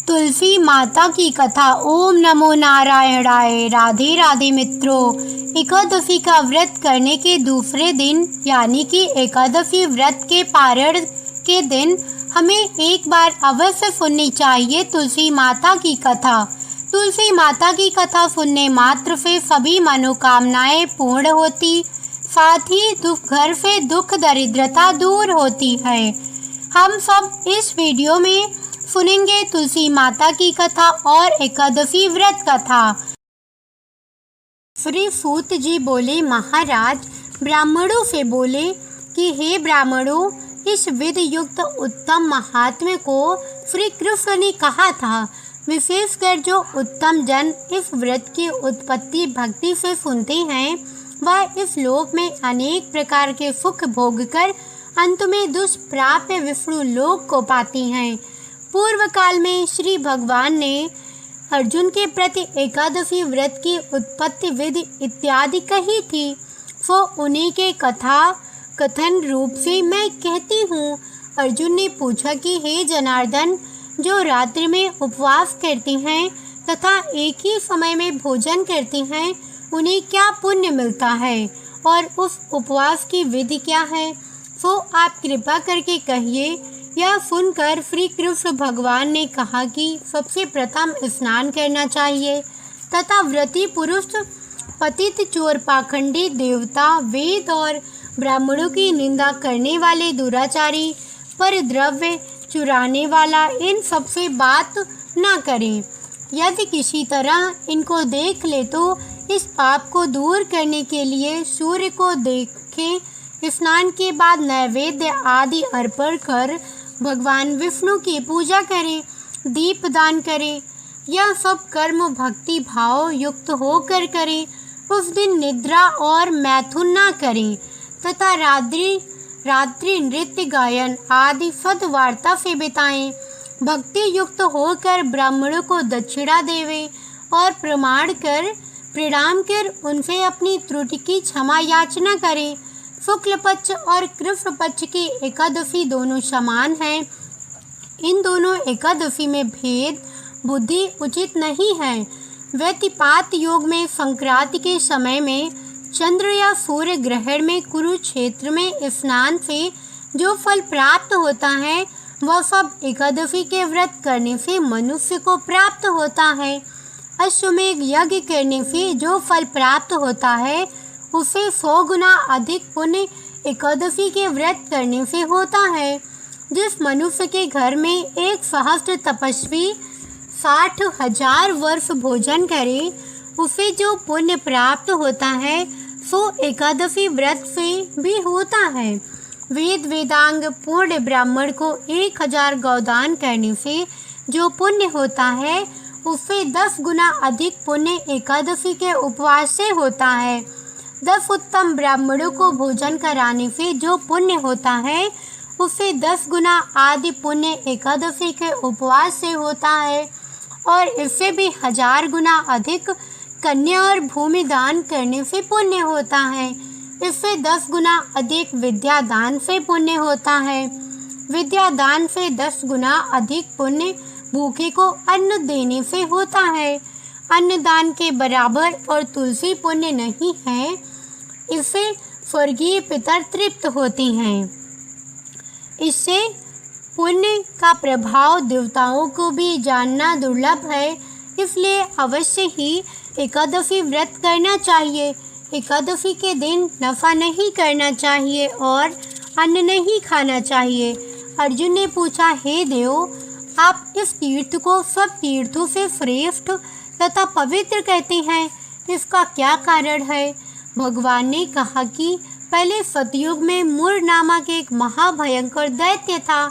तुलसी माता की कथा। ओम नमो नारायणाय। राधे राधे मित्रों, एकादशी का व्रत करने के दूसरे दिन यानी कि एकादशी व्रत के पारण के दिन हमें एक बार अवश्य सुननी चाहिए तुलसी माता की कथा। तुलसी माता की कथा सुनने मात्र से सभी मनोकामनाएं पूर्ण होती, साथ ही घर से दुख दरिद्रता दूर होती है। हम सब इस वीडियो में सुनेंगे तुलसी माता की कथा और एकादशी व्रत कथा। श्री सूत जी बोले, महाराज ब्राह्मणों से बोले कि हे ब्राह्मणों, इस विधि युक्त उत्तम महात्म्य को श्री कृष्ण ने कहा था। विशेषकर जो उत्तम जन इस व्रत की उत्पत्ति भक्ति से सुनते हैं, वह इस लोक में अनेक प्रकार के सुख भोगकर अंत में दुष्प्राप्य विष्णु लोक को पाती हैं। पूर्व काल में श्री भगवान ने अर्जुन के प्रति एकादशी व्रत की उत्पत्ति विधि इत्यादि कही थी, वो उन्हीं के कथन रूप से मैं कहती हूँ। अर्जुन ने पूछा कि हे जनार्दन, जो रात्रि में उपवास करती हैं तथा एक ही समय में भोजन करती हैं, उन्हें क्या पुण्य मिलता है और उस उपवास की विधि क्या है, वो आप कृपा करके कहिए। यह सुनकर श्री कृष्ण भगवान ने कहा कि सबसे प्रथम स्नान करना चाहिए तथा व्रती पुरुष पतित चोर पाखंडी देवता वेद और ब्राह्मणों की निंदा करने वाले दुराचारी पर द्रव्य चुराने वाला इन सबसे बात न करें। यदि किसी तरह इनको देख ले तो इस पाप को दूर करने के लिए सूर्य को देखें, स्नान के बाद नैवेद्य आदि अर्पण कर भगवान विष्णु की पूजा करें, दीप दान करें। यह सब कर्म भक्ति भाव युक्त होकर करें। उस दिन निद्रा और मैथुन न करें तथा रात्रि नृत्य गायन आदि सद्वार्ता से बिताएं। भक्ति युक्त होकर ब्राह्मणों को दक्षिणा देवें और प्रणाम कर उनसे अपनी त्रुटि की क्षमा याचना करें। शुक्ल पक्ष और कृष्ण पक्ष की एकादशी दोनों समान हैं। इन दोनों एकादशी में भेद बुद्धि उचित नहीं है। व्यतिपात योग में संक्रांति के समय में चंद्र या सूर्य ग्रहण में कुरुक्षेत्र में स्नान से जो फल प्राप्त होता है, वह सब एकादशी के व्रत करने से मनुष्य को प्राप्त होता है। अश्वमेध यज्ञ करने से जो फल प्राप्त होता है, उसे 100 गुना अधिक पुण्य एकादशी के व्रत करने से होता है। जिस मनुष्य के घर में एक सहस्त्र तपस्वी 60,000 वर्ष भोजन करे, उसे जो पुण्य प्राप्त होता है, सो एकादशी व्रत से भी होता है। वेद वेदांग पूर्ण ब्राह्मण को 1000 गौदान करने से जो पुण्य होता है, उससे 10 गुना अधिक पुण्य एकादशी के उपवास से होता है। 10 उत्तम ब्राह्मणों को भोजन कराने से जो पुण्य होता है, उससे 10 गुना आदि पुण्य एकादशी के उपवास से होता है। और इससे भी 1000 गुना अधिक कन्या और भूमि दान करने से पुण्य होता है। इससे 10 गुना अधिक विद्या दान से पुण्य होता है। विद्या दान से 10 गुना अधिक पुण्य भूखे को अन्न देने से होता है। अन्न दान के बराबर और तुलसी पुण्य नहीं है। इससे स्वर्गीय पितर तृप्त होते हैं। इससे पुण्य का प्रभाव देवताओं को भी जानना दुर्लभ है, इसलिए अवश्य ही एकादशी व्रत करना चाहिए। एकादशी के दिन नफा नहीं करना चाहिए और अन्न नहीं खाना चाहिए। अर्जुन ने पूछा, हे देव, आप इस तीर्थ को सब तीर्थों से श्रेष्ठ तथा पवित्र कहते हैं, इसका क्या कारण है? भगवान ने कहा कि पहले सतयुग में मुर नामक एक महाभयंकर दैत्य था,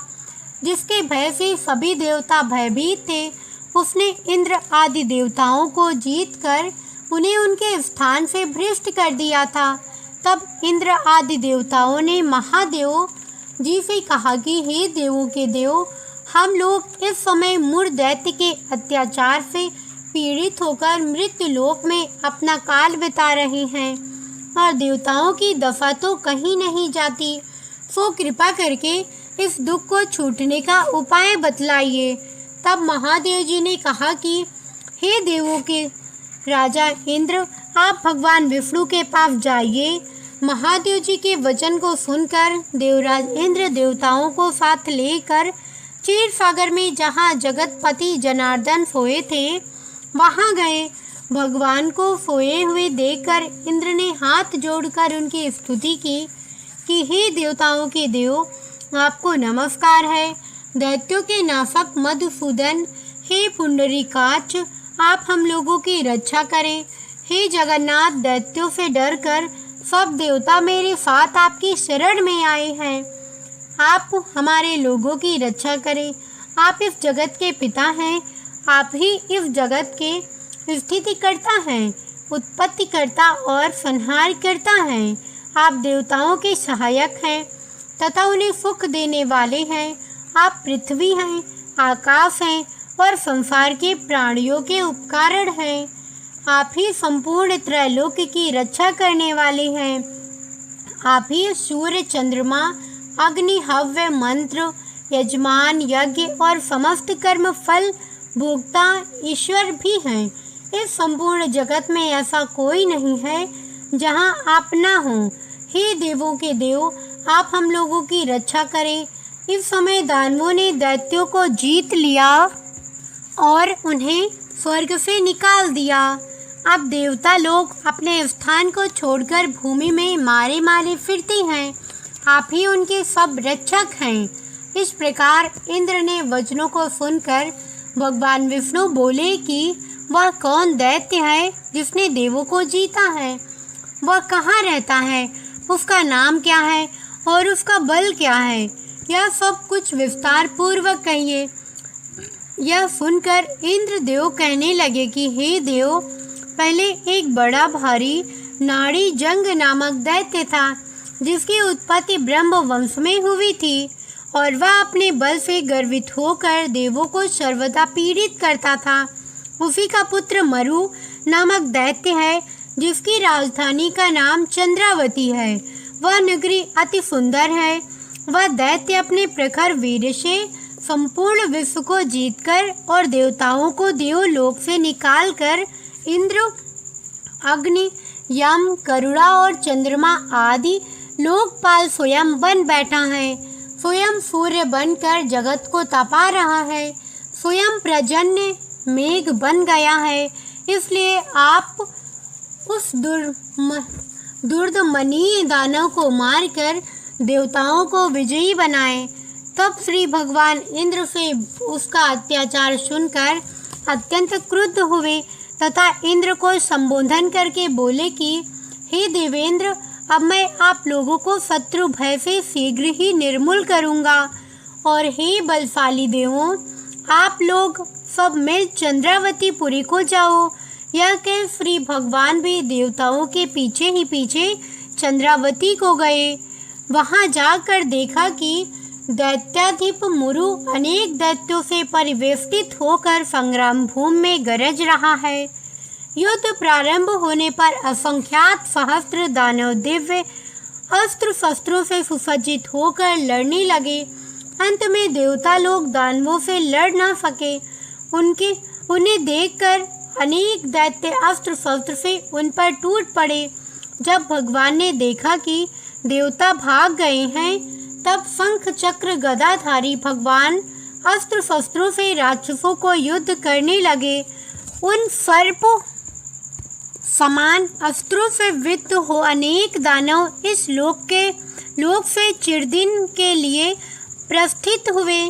जिसके भय से सभी देवता भयभीत थे। उसने इंद्र आदि देवताओं को जीतकर उन्हें उनके स्थान से भ्रष्ट कर दिया था। तब इंद्र आदि देवताओं ने महादेव जी से कहा कि हे देवों के देव, हम लोग इस समय मुर दैत्य के अत्याचार से पीड़ित होकर मृत्यु लोक में अपना काल बिता रहे हैं और देवताओं की दफा तो कहीं नहीं जाती। सो कृपा करके इस दुख को छूटने का उपाय बतलाइए। तब महादेव जी ने कहा कि हे देवों के राजा इंद्र, आप भगवान विष्णु के पास जाइए। महादेव जी के वचन को सुनकर देवराज इंद्र देवताओं को साथ लेकर क्षीर सागर में जहाँ जगतपति जनार्दन सोए थे वहाँ गए। भगवान को सोए हुए देखकर इंद्र ने हाथ जोड़कर उनकी स्तुति की कि हे देवताओं के देव, आपको नमस्कार है। दैत्यों के नाशक मधुसूदन, हे पुंडरीकाक्ष, आप हम लोगों की रक्षा करें। हे जगन्नाथ, दैत्यों से डरकर सब देवता मेरे साथ आपकी शरण में आए हैं। आप हमारे लोगों की रक्षा करें। आप इस जगत के पिता हैं। आप ही इस जगत के स्थिति करता है, उत्पत्ति करता और संहार करता है। आप देवताओं के सहायक हैं तथा उन्हें सुख देने वाले हैं। आप पृथ्वी हैं, आकाश हैं और संसार के प्राणियों के उपकारण हैं। आप ही संपूर्ण त्रैलोक्य की रक्षा करने वाले हैं। आप ही सूर्य, चंद्रमा, अग्नि, हव्य, मंत्र, यजमान, यज्ञ और समस्त कर्म फल भोक्ता ईश्वर भी हैं। इस संपूर्ण जगत में ऐसा कोई नहीं है जहाँ आप ना हो। हे देवों के देव, आप हम लोगों की रक्षा करें। इस समय दानवों ने दैत्यों को जीत लिया और उन्हें स्वर्ग से निकाल दिया। अब देवता लोग अपने स्थान को छोड़कर भूमि में मारे मारे फिरते हैं। आप ही उनके सब रक्षक हैं। इस प्रकार इंद्र ने वचनों को सुनकर भगवान विष्णु बोले कि वह कौन दैत्य है जिसने देवों को जीता है? वह कहाँ रहता है? उसका नाम क्या है और उसका बल क्या है? यह सब कुछ विस्तार पूर्वक कहिए। यह सुनकर इंद्र देव कहने लगे कि हे देव, पहले एक बड़ा भारी नाड़ी जंग नामक दैत्य था जिसकी उत्पत्ति ब्रह्म वंश में हुई थी और वह अपने बल से गर्वित होकर देवों को सर्वदा पीड़ित करता था। उसी का पुत्र मरु नामक दैत्य है जिसकी राजधानी का नाम चंद्रावती है। वह नगरी अति सुंदर है। वह दैत्य अपने प्रखर वीर से संपूर्ण विश्व को जीतकर और देवताओं को देवलोक से निकालकर इंद्र, अग्नि, यम, करुणा और चंद्रमा आदि लोकपाल स्वयं बन बैठा है। स्वयं सूर्य बनकर जगत को तपा रहा है। स्वयं प्रजन्य मेघ बन गया है। इसलिए आप उस दुर्दमनीय दानव को मारकर देवताओं को विजयी बनाएं। तब श्री भगवान इंद्र से उसका अत्याचार सुनकर अत्यंत क्रुद्ध हुए तथा इंद्र को संबोधन करके बोले कि हे देवेंद्र, अब मैं आप लोगों को शत्रु भय से शीघ्र ही निर्मूल करूंगा। और हे बलशाली देवों, आप लोग सब मिल चंद्रावती पुरी को जाओ। यह कह श्री भगवान भी देवताओं के पीछे ही पीछे चंद्रावती को गए। वहां जाकर देखा कि दैत्याधिप मुरु अनेक दैत्यों से परिवेष्टित होकर संग्राम भूमि में गरज रहा है। युद्ध प्रारंभ होने पर असंख्यात सहस्त्र दानव दिव्य अस्त्र शस्त्रों से सुसज्जित होकर लड़ने लगे। अंत में देवता लोग दानवों से लड़ न सके। उन्हें देखकर अनेक दैत्य अस्त्र शस्त्र से उन पर टूट पड़े। जब भगवान ने देखा कि देवता भाग गए हैं, तब शंख चक्र गदाधारी भगवान अस्त्र शस्त्रों से राक्षसों को युद्ध करने लगे। उन सर्पों समान अस्त्रों से विद्ध हो अनेक दानव इस लोक से चिरदिन के लिए प्रस्थित हुए,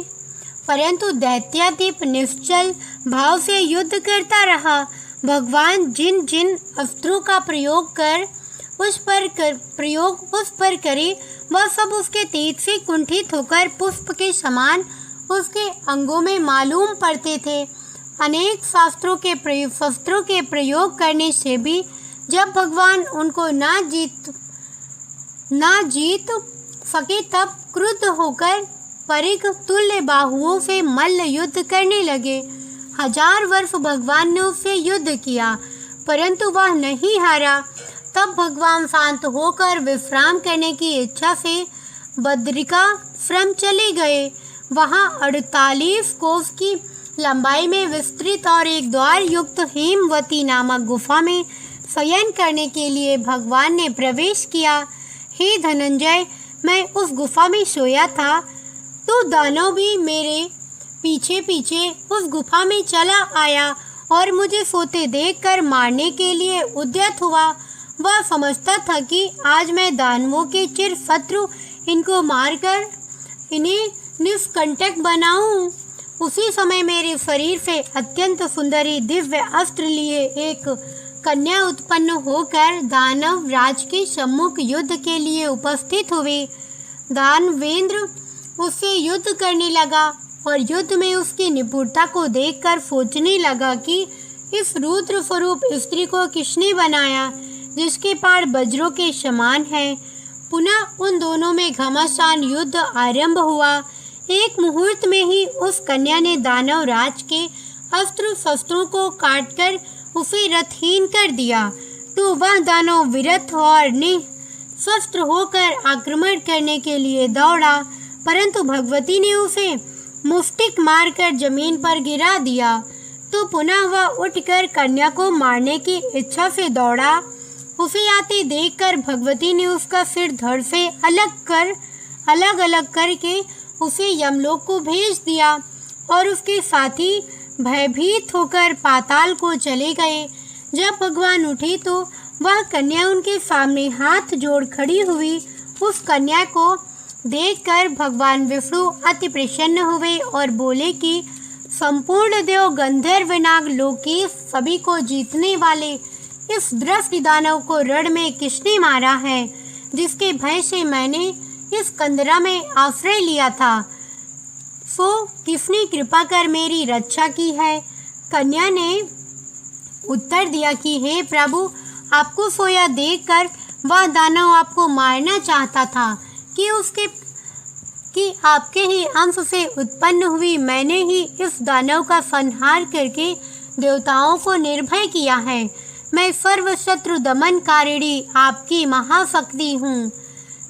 परंतु दैत्याधिप निश्चल भाव से युद्ध करता रहा। भगवान जिन जिन अस्त्रों का प्रयोग उस पर करे, वह सब उसके तेज से कुंठित होकर पुष्प के समान उसके अंगों में मालूम पड़ते थे। अनेक शस्त्रों के प्रयोग करने से भी जब भगवान उनको ना जीत सके, तब क्रुद्ध होकर परिघ तुल्य बाहुओं से मल्ल युद्ध करने लगे। 1000 वर्ष भगवान ने उससे युद्ध किया, परंतु वह नहीं हारा। तब भगवान शांत होकर विश्राम करने की इच्छा से बद्रिकाश्रम चले गए। वहाँ 48 कोस की लंबाई में विस्तृत और एक द्वार युक्त हेमवती नामक गुफा में शयन करने के लिए भगवान ने प्रवेश किया। हे धनंजय, मैं उस गुफा में सोया था तो दानव भी मेरे पीछे पीछे उस गुफा में चला आया और मुझे सोते देखकर मारने के लिए उद्यत हुआ। वह समझता था कि आज मैं दानवों के चिर शत्रु इनको मारकर इन्हें निष्कंटक बनाऊं। उसी समय मेरे शरीर से अत्यंत सुंदरी दिव्य अस्त्र लिए एक कन्या उत्पन्न होकर दानव राज के सम्मुख युद्ध के लिए उपस्थित हुए। दानवेंद्र उससे युद्ध करने लगा और युद्ध में उसकी निपुणता को देखकर सोचने लगा कि इस रुद्र स्वरूप स्त्री को किसने बनाया, जिसके पार वज्रों के समान है। पुनः उन दोनों में घमासान युद्ध आरंभ हुआ। एक मुहूर्त में ही उस कन्या ने दानव राज के अस्त्र शस्त्रों को काटकर उसे रथहीन कर दिया, तो वह दानव विरत और निशस्त्र होकर आक्रमण करने के लिए दौड़ा, परंतु भगवती ने उसे मुष्टिक मारकर जमीन पर गिरा दिया। तो पुनः वह उठकर कन्या को मारने की इच्छा से दौड़ा। उसे आते देखकर भगवती ने उसका सिर धड़ से अलग अलग करके उसे यमलोक को भेज दिया और उसके साथी भयभीत होकर पाताल को चले गए। जब भगवान उठे तो वह कन्या उनके सामने हाथ जोड़ खड़ी हुई। उस कन्या को देखकर भगवान विष्णु अति प्रसन्न हुए और बोले कि संपूर्ण देव गंधर्व नाग लोकेश सभी को जीतने वाले इस दृष्टि दानव को रण में किसने मारा है, जिसके भय से मैंने इस कंदरा में आश्रय लिया था, सो किसने कृपा कर मेरी रक्षा की है। कन्या ने उत्तर दिया कि हे प्रभु, आपको सोया देखकर वह दानव आपको मारना चाहता था कि आपके ही अंश से उत्पन्न हुई मैंने ही इस दानव का संहार करके देवताओं को निर्भय किया है। मैं सर्व शत्रु दमनकारिणी आपकी महाशक्ति हूँ।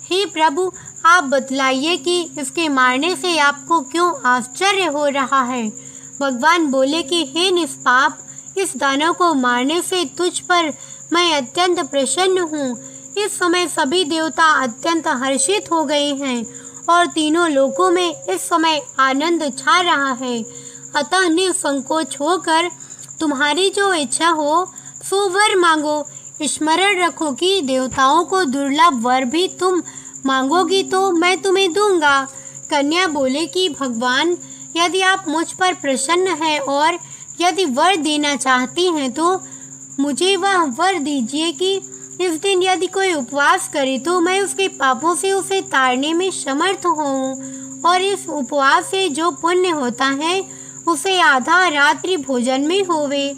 हे प्रभु, आप बतलाइए कि इसके मारने से आपको क्यों आश्चर्य हो रहा है। भगवान बोले कि हे निष्पाप, इस दानव को मारने से तुझ पर मैं अत्यंत प्रसन्न हूँ। इस समय सभी देवता अत्यंत हर्षित हो गए हैं और तीनों लोकों में इस समय आनंद छा रहा है। अतः निसंकोच होकर तुम्हारी जो इच्छा हो सो वर मांगो। स्मरण रखो कि देवताओं को दुर्लभ वर भी तुम मांगोगी तो मैं तुम्हें दूंगा। कन्या बोले कि भगवान, यदि आप मुझ पर प्रसन्न हैं और यदि वर देना चाहती हैं तो मुझे वह वर दीजिए कि इस दिन यदि कोई उपवास करे तो मैं उसके पापों से उसे तारने में समर्थ हूँ और इस उपवास से जो पुण्य होता है उसे आधा रात्रि भोजन में होवे।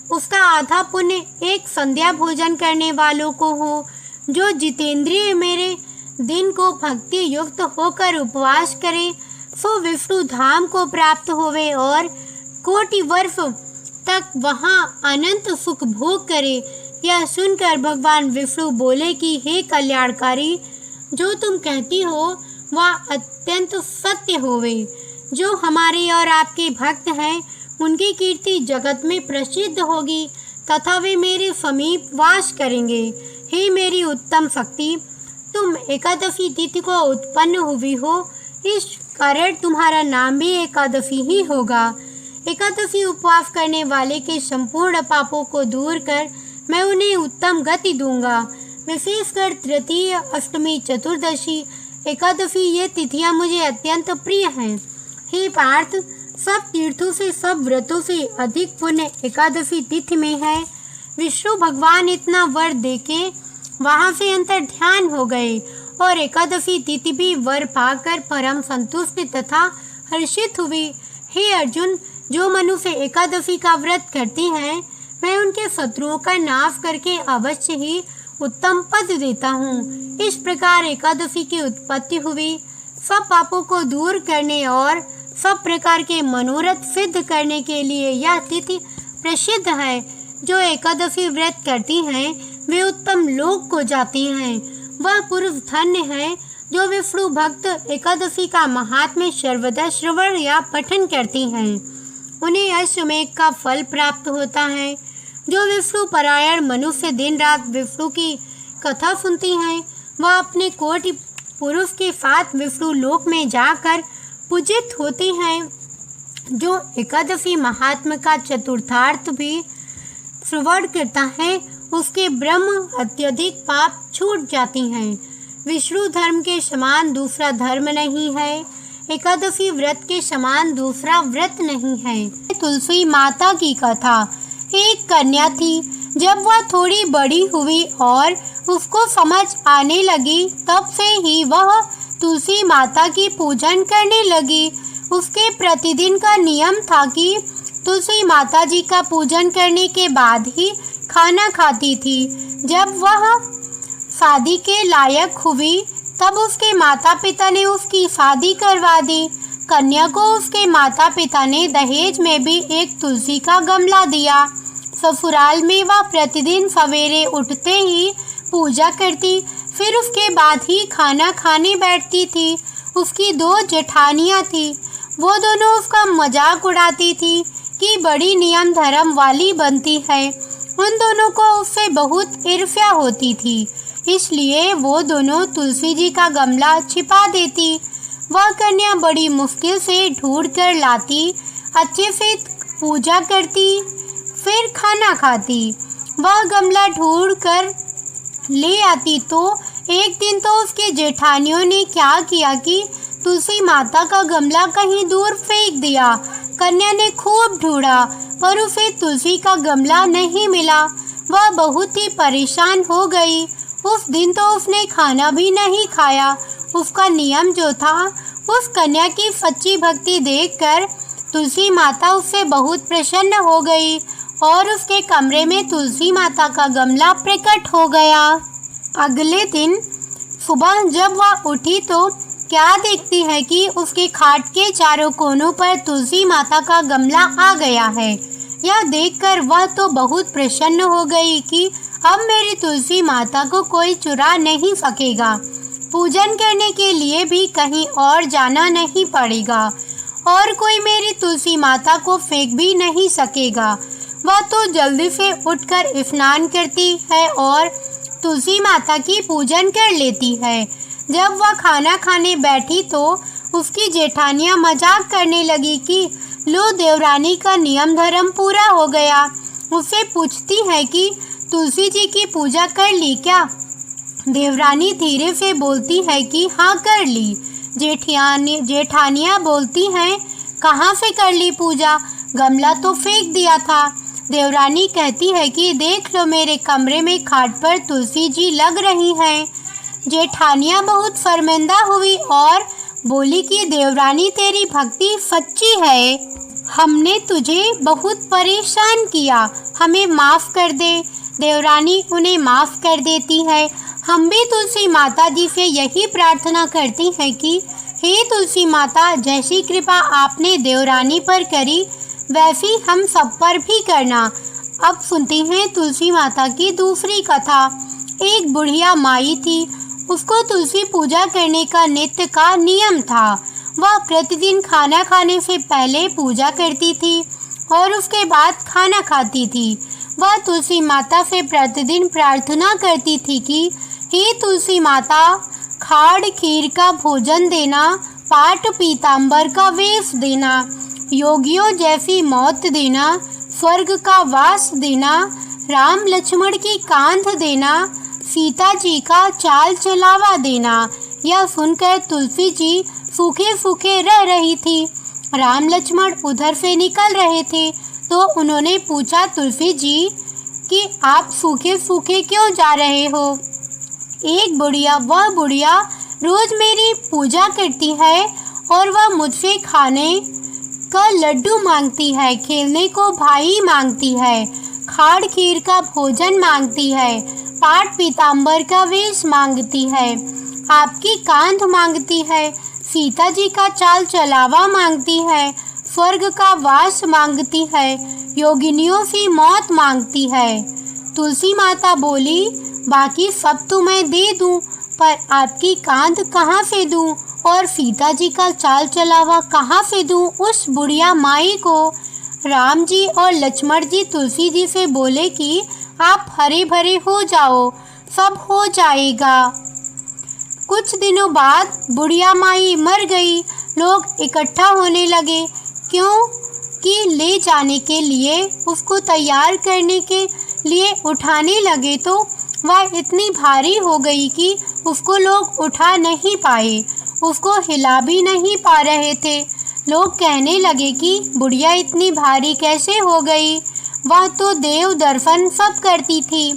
उसका आधा पुण्य एक संध्या भोजन करने वालों को हो। जो जितेंद्रिय मेरे दिन को भक्ति युक्त होकर उपवास करे सो विष्णु धाम को प्राप्त होवे और कोटि वर्ष तक वहाँ अनंत सुख भोग करे। यह सुनकर भगवान विष्णु बोले कि हे कल्याणकारी, जो तुम कहती हो वह अत्यंत सत्य होवे। जो हमारे और आपके भक्त हैं उनकी कीर्ति जगत में प्रसिद्ध होगी तथा वे मेरे समीप वास करेंगे। हे मेरी उत्तम शक्ति, तुम एकादशी तिथि को उत्पन्न हुई हो, इस कारण तुम्हारा नाम भी एकादशी ही होगा। एकादशी उपवास करने वाले के संपूर्ण पापों को दूर कर मैं उन्हें उत्तम गति दूंगा। विशेषकर तृतीय, अष्टमी, चतुर्दशी, एकादशी ये तिथियां मुझे अत्यंत प्रिय हैं। हे पार्थ, सब तीर्थों से, सब व्रतों से अधिक पुण्य एकादशी तिथि में है। विष्णु भगवान इतना वर देके वहां से अंतर ध्यान हो गए और एकादशी तिथि भी वर पाकर परम संतुष्ट तथा हर्षित हुई। हे अर्जुन, जो मनुष्य एकादशी का व्रत करते हैं मैं उनके शत्रुओं का नाश करके अवश्य ही उत्तम पद देता हूँ। इस प्रकार एकादशी की उत्पत्ति हुई। सब पापों को दूर करने और सब प्रकार के मनोरथ सिद्ध करने के लिए यह तिथि प्रसिद्ध है। जो एकादशी व्रत करती हैं वे उत्तम लोक को जाती हैं। वह पुरुष धन्य है जो विष्णु भक्त एकादशी का महात्म्य सर्वदा श्रवण या पठन करते हैं उन्हें अश्वमेध का फल प्राप्त होता है। जो विष्णु परायण मनुष्य दिन रात विष्णु की कथा सुनती हैं वह अपने कोटि पुरुष के साथ विष्णु लोक में जाकर पूजित होते हैं। जो एकादशी महात्म्य का चतुर्थार्थ भी श्रवण करता है उसके ब्रह्म अत्यधिक पाप छूट जाती हैं। विष्णु धर्म के समान दूसरा धर्म नहीं है। एकादशी व्रत के समान दूसरा व्रत नहीं है। तुलसी माता की कथा। एक कन्या थी। जब वह थोड़ी बड़ी हुई और उसको समझ आने लगी तब से ही वह तुलसी माता की पूजन करने लगी। उसके प्रतिदिन का नियम था कि तुलसी माता जी का पूजन करने के बाद ही खाना खाती थी। जब वह शादी के लायक हुई तब उसके माता पिता ने उसकी शादी करवा दी। कन्या को उसके माता पिता ने दहेज में भी एक तुलसी का गमला दिया। ससुराल में वह प्रतिदिन सवेरे उठते ही पूजा करती, फिर उसके बाद ही खाना खाने बैठती थी। उसकी 2 जेठानियाँ थी। वो दोनों उसका मजाक उड़ाती थी कि बड़ी नियम धर्म वाली बनती है। उन दोनों को उससे बहुत ईर्ष्या होती थी, इसलिए वो दोनों तुलसी जी का गमला छिपा देती। वह कन्या बड़ी मुश्किल से ढूंढ कर लाती, अच्छे से पूजा करती, फिर खाना खाती। वह गमला ढूंढ कर ले आती तो एक दिन तो उसके जेठानियों ने क्या किया कि तुलसी माता का गमला कहीं दूर फेंक दिया। कन्या ने खूब ढूंढा पर उसे तुलसी का गमला नहीं मिला। वह बहुत ही परेशान हो गई। उस दिन तो उसने खाना भी नहीं खाया। उसका नियम जो था, उस कन्या की सच्ची भक्ति देखकर तुलसी माता उससे बहुत प्रसन्न हो गई और उसके कमरे में तुलसी माता का गमला प्रकट हो गया। अगले दिन सुबह जब वह उठी तो क्या देखती है कि उसके खाट के चारों कोनों पर तुलसी माता का गमला आ गया है। यह देखकर वह तो बहुत प्रसन्न हो गई कि अब मेरी तुलसी माता को कोई चुरा नहीं सकेगा। पूजन करने के लिए भी कहीं और जाना नहीं पड़ेगा और कोई मेरी तुलसी माता को फेंक भी नहीं सकेगा। वह तो जल्दी से उठकर स्नान करती है और तुलसी माता की पूजन कर लेती है। जब वह खाना खाने बैठी तो उसकी जेठानियाँ मजाक करने लगी कि लो देवरानी का नियम धर्म पूरा हो गया। उससे पूछती है कि तुलसी जी की पूजा कर ली क्या? देवरानी धीरे से बोलती है कि हाँ कर ली। जेठानियाँ बोलती हैं कहाँ से कर ली पूजा? गमला तो फेंक दिया था। देवरानी कहती है कि देख लो मेरे कमरे में खाट पर तुलसी जी लग रही हैं। जेठानियाँ बहुत शर्मिंदा हुई और बोली कि देवरानी तेरी भक्ति सच्ची है, हमने तुझे बहुत परेशान किया, हमें माफ़ कर दे। देवरानी उन्हें माफ़ कर देती है। हम भी तुलसी माता जी से यही प्रार्थना करती हैं कि हे तुलसी माता, जैसी कृपा आपने देवरानी पर करी वैसी हम सब पर भी करना। अब सुनते हैं तुलसी माता की दूसरी कथा। एक बुढ़िया माई थी। उसको तुलसी पूजा करने का नित्य का नियम था। वह प्रतिदिन खाना खाने से पहले पूजा करती थी और उसके बाद खाना खाती थी। वह तुलसी माता से प्रतिदिन प्रार्थना करती थी कि हे तुलसी माता, खाड़ खीर का भोजन देना, पाट पीताम्बर का वेश देना, योगियों जैसी मौत देना, स्वर्ग का वास देना, राम लक्ष्मण की कांध देना, सीता जी का चाल चलावा देना। यह सुनकर तुलसी जी सूखे सूखे रह रही थी। राम लक्ष्मण उधर से निकल रहे थे तो उन्होंने पूछा तुलसी जी कि आप सूखे सूखे क्यों जा रहे हो? एक वह बुढ़िया रोज मेरी पूजा करती है और वह मुझसे खाने का लड्डू मांगती है, खेलने को भाई मांगती है, खाड़ खीर का भोजन मांगती है, पाट पीताम्बर का वेश मांगती है, आपकी कांध मांगती है, सीता जी का चाल चलावा मांगती है, स्वर्ग का वास मांगती है, योगिनियों की मौत मांगती है। तुलसी माता बोली, बाकी सब तो मैं दे दूं, पर आपकी कांध कहाँ से दूँ और सीता जी का चाल चलावा कहाँ से दूँ उस बुढ़िया माई को। राम जी और लक्ष्मण जी तुलसी जी से बोले कि आप हरे भरे हो जाओ, सब हो जाएगा। कुछ दिनों बाद बुढ़िया माई मर गई। लोग इकट्ठा होने लगे, क्यों कि ले जाने के लिए उसको तैयार करने के लिए उठाने लगे तो वह इतनी भारी हो गई कि उसको लोग उठा नहीं पाए, उसको हिला भी नहीं पा रहे थे। लोग कहने लगे कि बुढ़िया इतनी भारी कैसे हो गई, वह तो देव दर्शन सब करती थी,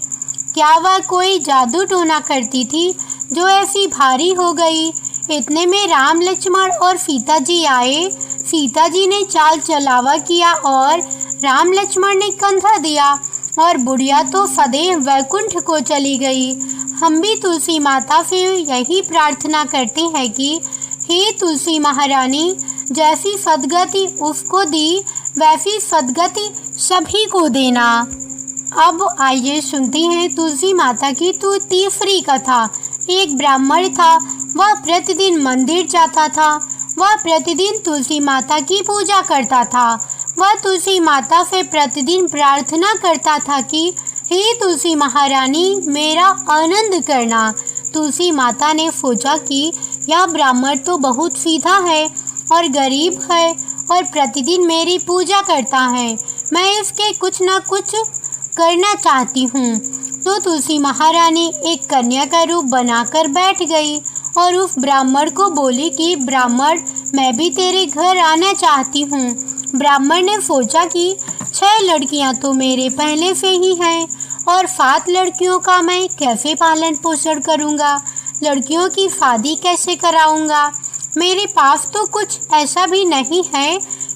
क्या वह कोई जादू टोना करती थी जो ऐसी भारी हो गई। इतने में राम लक्ष्मण और सीता जी आए। सीता जी ने चाल चलावा किया और राम लक्ष्मण ने कंधा दिया और बुढ़िया तो सदैव वैकुंठ को चली गई। हम भी तुलसी माता से यही प्रार्थना करते हैं कि हे तुलसी महारानी, जैसी सद्गति उसको दी वैसी सद्गति सभी को देना। अब आइए सुनते हैं तुलसी माता की तीसरी कथा। एक ब्राह्मण था, वह प्रतिदिन मंदिर जाता था। वह प्रतिदिन तुलसी माता की पूजा करता था। वह तुलसी माता से प्रतिदिन प्रार्थना करता था कि हे तुलसी महारानी, मेरा आनंद करना। तुलसी माता ने सोचा कि यह ब्राह्मण तो बहुत सीधा है और गरीब है और प्रतिदिन मेरी पूजा करता है, मैं इसके कुछ न कुछ करना चाहती हूँ। तो तुलसी महारानी एक कन्या का रूप बनाकर बैठ गई और उस ब्राह्मण को बोली कि ब्राह्मण, मैं भी तेरे घर आना चाहती हूँ। ब्राह्मण ने सोचा कि 6 लड़कियाँ तो मेरे पहले से ही हैं और 7 लड़कियों का मैं कैसे पालन पोषण करूँगा, लड़कियों की शादी कैसे कराऊँगा, मेरे पास तो कुछ ऐसा भी नहीं है।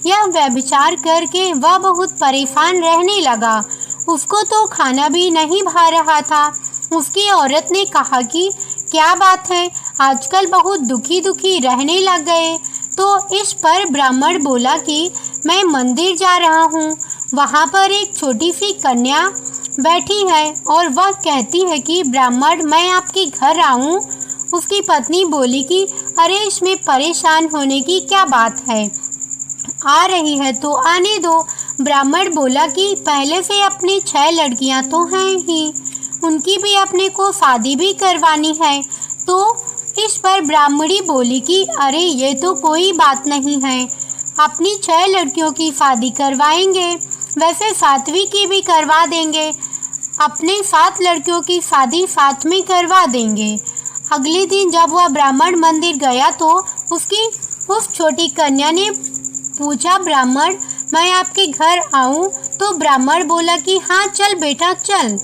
यह व्यभिचार करके वह बहुत परेशान रहने लगा। उसको तो खाना भी नहीं भा रहा था। उसकी औरत ने कहा कि क्या बात है, आजकल बहुत दुखी दुखी रहने लग गए। तो इस पर ब्राह्मण बोला कि मैं मंदिर जा रहा हूँ, वहाँ पर एक छोटी सी कन्या बैठी है और वह कहती है कि ब्राह्मण, मैं आपके घर आऊँ। उसकी पत्नी बोली कि अरे, इसमें परेशान होने की क्या बात है, आ रही है तो आने दो। ब्राह्मण बोला कि पहले से अपनी 6 लड़कियां तो हैं ही, उनकी भी अपने को शादी भी करवानी है। तो इस पर ब्राह्मणी बोली कि अरे, ये तो कोई बात नहीं है, अपनी 6 लड़कियों की शादी करवाएंगे, वैसे 7वीं की भी करवा देंगे, अपने 7 लड़कियों की शादी साथ में करवा देंगे। अगले दिन जब वह ब्राह्मण मंदिर गया तो उसकी उस छोटी कन्या ने पूछा, ब्राह्मण, मैं आपके घर आऊं? तो ब्राह्मण बोला कि हाँ चल बेटा चल।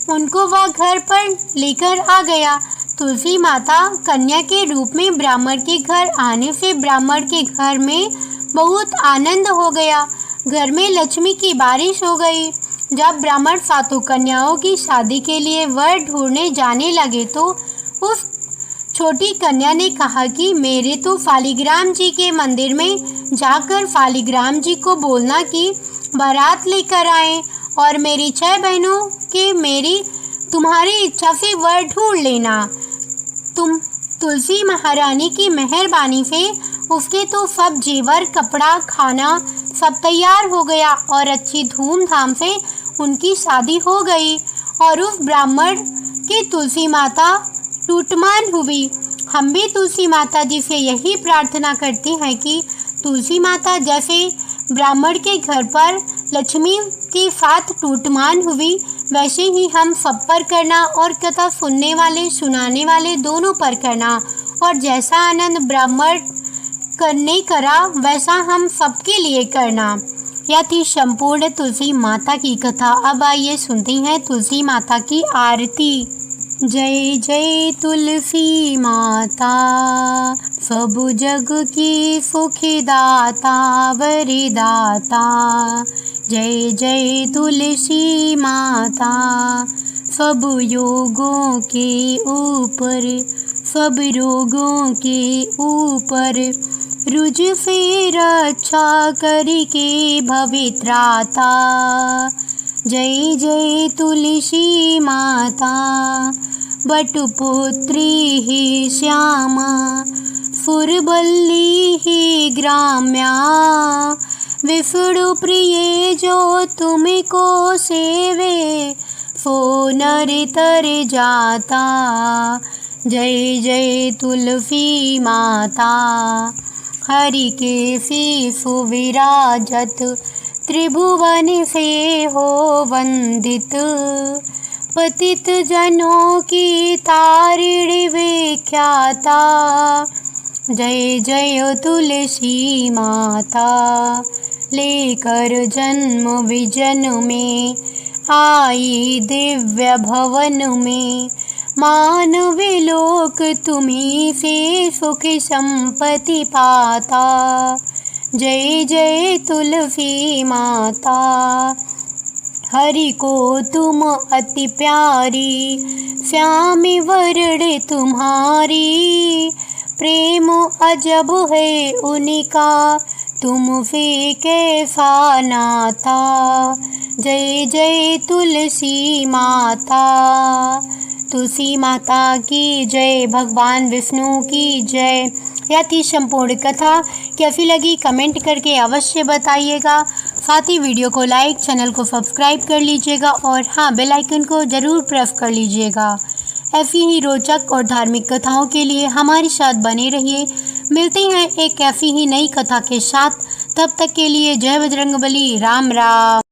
उनको वह घर पर लेकर आ गया। तुलसी माता कन्या के रूप में ब्राह्मण के घर आने से ब्राह्मण के घर में बहुत आनंद हो गया। घर में लक्ष्मी की बारिश हो गई। जब ब्राह्मण 7 कन्याओं की शादी के लिए वर ढूंढने जाने लगे तो उस छोटी कन्या ने कहा कि मेरे तो शालिग्राम जी के मंदिर में जाकर शालिग्राम जी को बोलना कि बारात लेकर आए और मेरी 6 बहनों के मेरी तुम्हारी इच्छा से वर ढूंढ लेना। तुम तुलसी महारानी की मेहरबानी से उसके तो सब जेवर, कपड़ा, खाना सब तैयार हो गया और अच्छी धूमधाम से उनकी शादी हो गई और उस ब्राह्मण की तुलसी माता टूटमान हुई। हम भी तुलसी माता जी से यही प्रार्थना करते हैं कि तुलसी माता जैसे ब्राह्मण के घर पर लक्ष्मी के साथ टूटमान हुई, वैसे ही हम सब पर करना और कथा सुनने वाले सुनाने वाले दोनों पर करना, और जैसा आनंद ब्राह्मण करने करा वैसा हम सबके लिए करना। यह थी संपूर्ण तुलसी माता की कथा। अब आइए सुनते हैं तुलसी माता की आरती। जय जय तुलसी माता, सब जग की सुखदाता वरदाता। जय जय तुलसी माता, सब योगों के ऊपर, सब रोगों के ऊपर, रुज से रक्षा करके भवित्राता। जय जय तुलसी माता, बटुपुत्री ही श्यामा फुरबल्ली ही ग्राम्या विफुड़ प्रिय जो तुमको सेवे फो नर तर जाता जय जय तुलसी माता हरि के शीशु विराजत त्रिभुवन से हो वंदित पतित जनों की तारिणी विख्याता जय जय तुलसी माता लेकर जन्म विजन में आई दिव्य भवन में मानवी लोक तुम्ही से सुख संपत्ति पाता जय जय तुलसी माता हरि को तुम अति प्यारी श्यामी वरण तुम्हारी प्रेम अजब है उनका तुम से कैसा नाता जय जय तुलसी माता। तुलसी माता की जय, भगवान विष्णु की जय। यह थी संपूर्ण कथा। कैसी लगी कमेंट करके अवश्य बताइएगा। साथ ही वीडियो को लाइक, चैनल को सब्सक्राइब कर लीजिएगा और हाँ, बेल आइकन को ज़रूर प्रेस कर लीजिएगा। ऐसी ही रोचक और धार्मिक कथाओं के लिए हमारे साथ बने रहिए। मिलते हैं एक ऐसी ही नई कथा के साथ। तब तक के लिए जय बजरंगबली। राम राम।